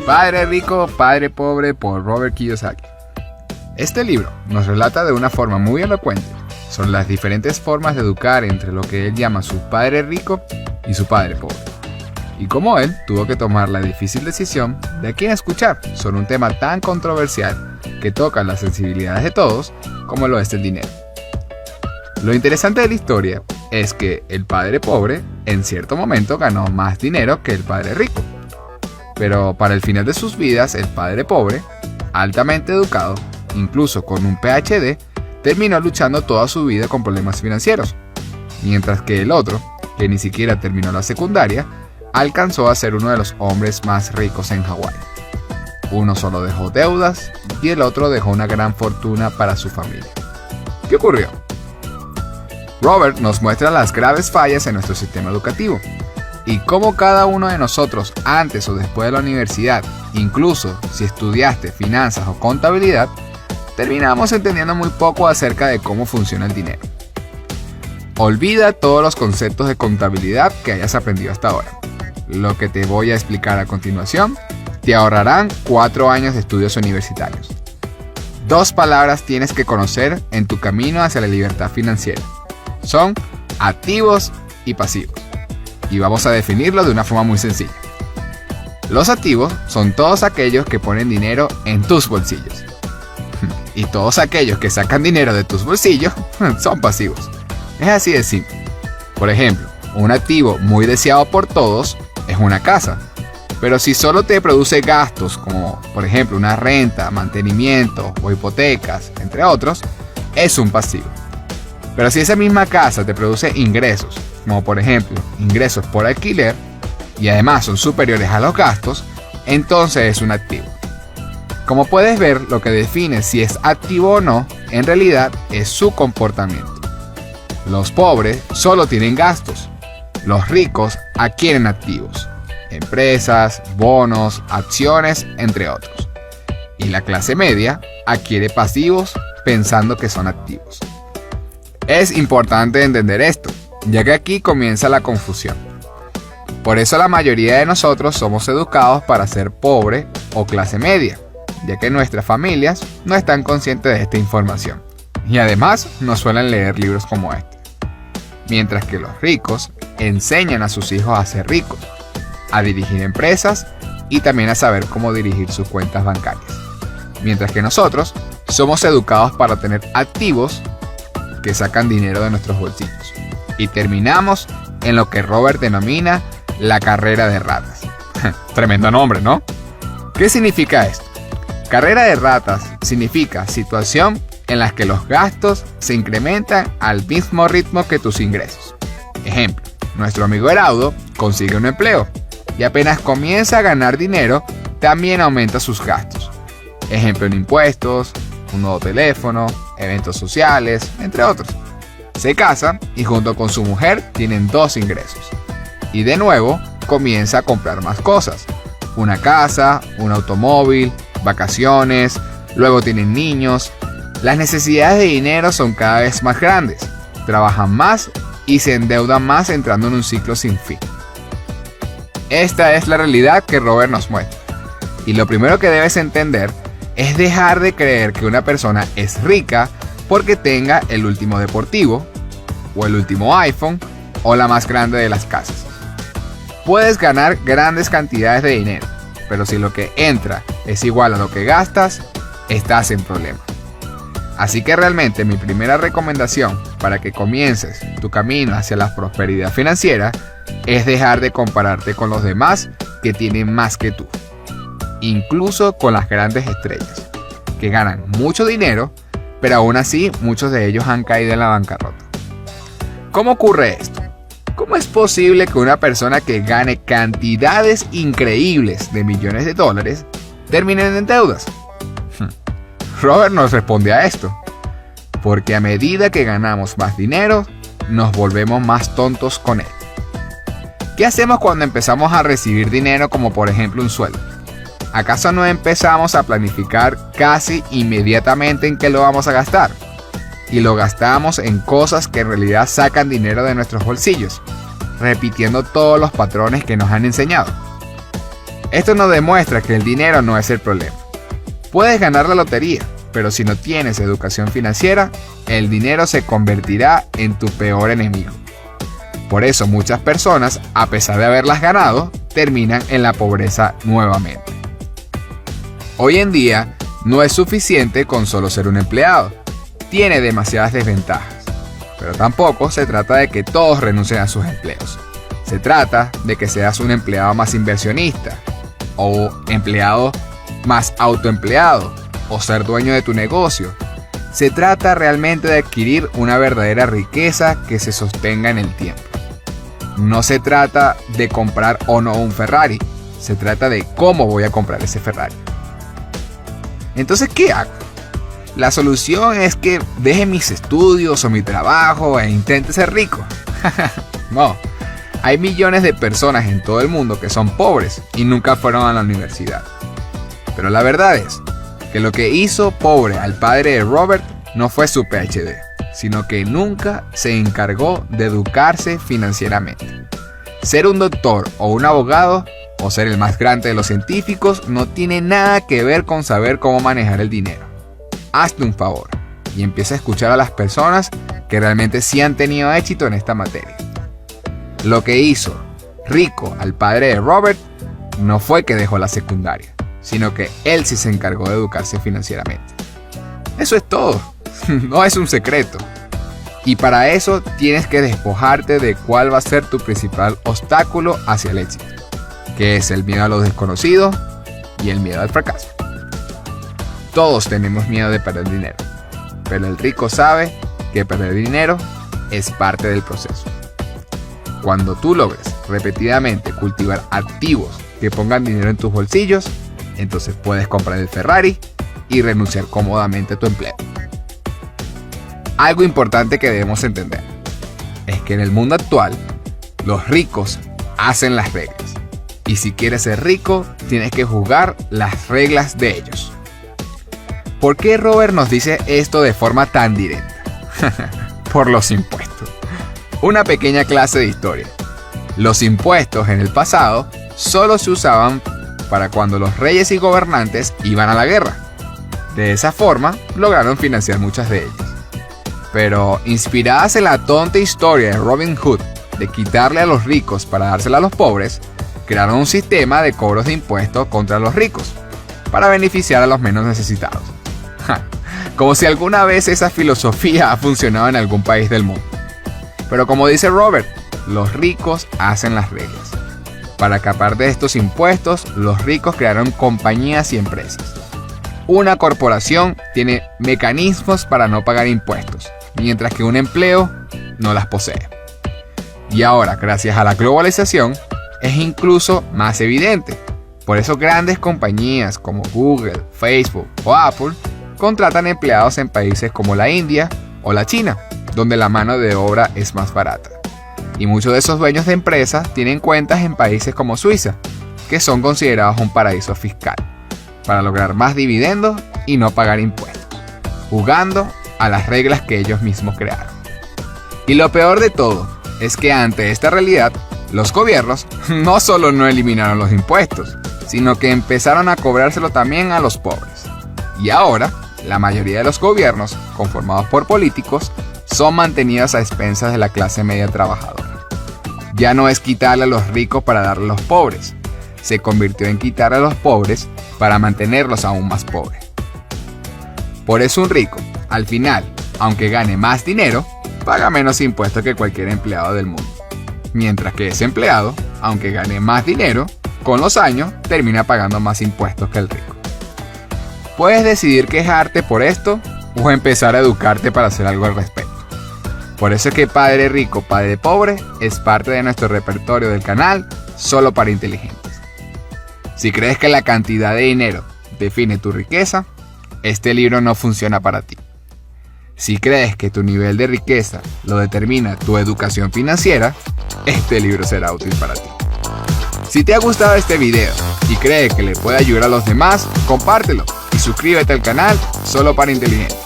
Padre rico, padre pobre por Robert Kiyosaki. Este libro nos relata de una forma muy elocuente sobre las diferentes formas de educar entre lo que él llama su padre rico y su padre pobre, y cómo él tuvo que tomar la difícil decisión de a quién escuchar sobre un tema tan controversial que toca las sensibilidades de todos como lo es el dinero. Lo interesante de la historia es que el padre pobre en cierto momento ganó más dinero que el padre rico, pero para el final de sus vidas el padre pobre, altamente educado, incluso con un PhD, terminó luchando toda su vida con problemas financieros, mientras que el otro, que ni siquiera terminó la secundaria, alcanzó a ser uno de los hombres más ricos en Hawái. Uno solo dejó deudas y el otro dejó una gran fortuna para su familia. ¿Qué ocurrió? Robert nos muestra las graves fallas en nuestro sistema educativo y cómo cada uno de nosotros antes o después de la universidad, incluso si estudiaste finanzas o contabilidad, terminamos entendiendo muy poco acerca de cómo funciona el dinero. Olvida todos los conceptos de contabilidad que hayas aprendido hasta ahora. Lo que te voy a explicar a continuación te ahorrarán 4 años de estudios universitarios. 2 palabras tienes que conocer en tu camino hacia la libertad financiera. Son activos y pasivos. Y vamos a definirlo de una forma muy sencilla. Los activos son todos aquellos que ponen dinero en tus bolsillos. Y todos aquellos que sacan dinero de tus bolsillos son pasivos. Es así de simple. Por ejemplo, un activo muy deseado por todos es una casa. Pero si solo te produce gastos como por ejemplo una renta, mantenimiento o hipotecas, entre otros, es un pasivo. Pero si esa misma casa te produce ingresos, como por ejemplo ingresos por alquiler, y además son superiores a los gastos, entonces es un activo. Como puedes ver, lo que define si es activo o no, en realidad es su comportamiento. Los pobres solo tienen gastos, los ricos adquieren activos, empresas, bonos, acciones, entre otros. Y la clase media adquiere pasivos pensando que son activos. Es importante entender esto, ya que aquí comienza la confusión. Por eso la mayoría de nosotros somos educados para ser pobre o clase media, ya que nuestras familias no están conscientes de esta información. Y además no suelen leer libros como este. Mientras que los ricos enseñan a sus hijos a ser ricos, a dirigir empresas y también a saber cómo dirigir sus cuentas bancarias. Mientras que nosotros somos educados para tener activos que sacan dinero de nuestros bolsillos. Y terminamos en lo que Robert denomina la carrera de ratas. Tremendo nombre, ¿no? ¿Qué significa esto? Carrera de ratas significa situación en la que los gastos se incrementan al mismo ritmo que tus ingresos. Ejemplo, nuestro amigo Heraudo consigue un empleo y apenas comienza a ganar dinero, también aumenta sus gastos. Ejemplo en impuestos, un nuevo teléfono, eventos sociales, entre otros. Se casa y junto con su mujer tienen 2 ingresos. Y de nuevo comienza a comprar más cosas. Una casa, un automóvil, vacaciones, luego tienen niños. Las necesidades de dinero son cada vez más grandes. Trabajan más y se endeudan más entrando en un ciclo sin fin. Esta es la realidad que Robert nos muestra. Y lo primero que debes entender es dejar de creer que una persona es rica porque tenga el último deportivo, o el último iPhone, o la más grande de las casas. Puedes ganar grandes cantidades de dinero, pero si lo que entra es igual a lo que gastas, estás en problemas. Así que realmente mi primera recomendación para que comiences tu camino hacia la prosperidad financiera es dejar de compararte con los demás que tienen más que tú. Incluso con las grandes estrellas, que ganan mucho dinero, pero aún así muchos de ellos han caído en la bancarrota. ¿Cómo ocurre esto? ¿Cómo es posible que una persona que gane cantidades increíbles de millones de dólares termine en deudas? Robert nos responde a esto. Porque a medida que ganamos más dinero, nos volvemos más tontos con él. ¿Qué hacemos cuando empezamos a recibir dinero como por ejemplo un sueldo? ¿Acaso no empezamos a planificar casi inmediatamente en qué lo vamos a gastar? Y lo gastamos en cosas que en realidad sacan dinero de nuestros bolsillos, repitiendo todos los patrones que nos han enseñado. Esto nos demuestra que el dinero no es el problema. Puedes ganar la lotería, pero si no tienes educación financiera, el dinero se convertirá en tu peor enemigo. Por eso muchas personas, a pesar de haberlas ganado, terminan en la pobreza nuevamente. Hoy en día, no es suficiente con solo ser un empleado. Tiene demasiadas desventajas. Pero tampoco se trata de que todos renuncien a sus empleos. Se trata de que seas un empleado más inversionista, o empleado más autoempleado, o ser dueño de tu negocio. Se trata realmente de adquirir una verdadera riqueza que se sostenga en el tiempo. No se trata de comprar o no un Ferrari, se trata de cómo voy a comprar ese Ferrari. Entonces, ¿qué hago? La solución es que deje mis estudios o mi trabajo e intente ser rico. No, hay millones de personas en todo el mundo que son pobres y nunca fueron a la universidad. Pero la verdad es que lo que hizo pobre al padre de Robert no fue su PhD, sino que nunca se encargó de educarse financieramente. Ser un doctor o un abogado, o ser el más grande de los científicos, no tiene nada que ver con saber cómo manejar el dinero. Hazte un favor y empieza a escuchar a las personas que realmente sí han tenido éxito en esta materia. Lo que hizo rico al padre de Robert no fue que dejó la secundaria, sino que él sí se encargó de educarse financieramente. Eso es todo, no es un secreto. Y para eso tienes que despojarte de cuál va a ser tu principal obstáculo hacia el éxito, que es el miedo a lo desconocido y el miedo al fracaso. Todos tenemos miedo de perder dinero, pero el rico sabe que perder dinero es parte del proceso. Cuando tú logres repetidamente cultivar activos que pongan dinero en tus bolsillos, entonces puedes comprar el Ferrari y renunciar cómodamente a tu empleo. Algo importante que debemos entender es que en el mundo actual, los ricos hacen las reglas. Y si quieres ser rico, tienes que jugar las reglas de ellos. ¿Por qué Robert nos dice esto de forma tan directa? Por los impuestos. Una pequeña clase de historia. Los impuestos en el pasado solo se usaban para cuando los reyes y gobernantes iban a la guerra. De esa forma, lograron financiar muchas de ellas. Pero, inspiradas en la tonta historia de Robin Hood de quitarle a los ricos para dársela a los pobres, crearon un sistema de cobros de impuestos contra los ricos, para beneficiar a los menos necesitados. Como si alguna vez esa filosofía ha funcionado en algún país del mundo. Pero como dice Robert, los ricos hacen las reglas. Para escapar de estos impuestos, los ricos crearon compañías y empresas. Una corporación tiene mecanismos para no pagar impuestos, mientras que un empleo no las posee. Y ahora, gracias a la globalización, es incluso más evidente. Por eso grandes compañías como Google, Facebook o Apple contratan empleados en países como la India o la China, donde la mano de obra es más barata. Y muchos de esos dueños de empresas tienen cuentas en países como Suiza, que son considerados un paraíso fiscal, para lograr más dividendos y no pagar impuestos, jugando a las reglas que ellos mismos crearon. Y lo peor de todo es que ante esta realidad, los gobiernos no solo no eliminaron los impuestos, sino que empezaron a cobrárselo también a los pobres. Y ahora, la mayoría de los gobiernos, conformados por políticos, son mantenidos a expensas de la clase media trabajadora. Ya no es quitarle a los ricos para darle a los pobres, se convirtió en quitarle a los pobres para mantenerlos aún más pobres. Por eso un rico, al final, aunque gane más dinero, paga menos impuestos que cualquier empleado del mundo. Mientras que ese empleado, aunque gane más dinero, con los años termina pagando más impuestos que el rico. Puedes decidir quejarte por esto o empezar a educarte para hacer algo al respecto. Por eso es que Padre Rico, Padre Pobre es parte de nuestro repertorio del canal solo para inteligentes. Si crees que la cantidad de dinero define tu riqueza, este libro no funciona para ti. Si crees que tu nivel de riqueza lo determina tu educación financiera, este libro será útil para ti. Si te ha gustado este video y crees que le puede ayudar a los demás, compártelo y suscríbete al canal solo para inteligentes.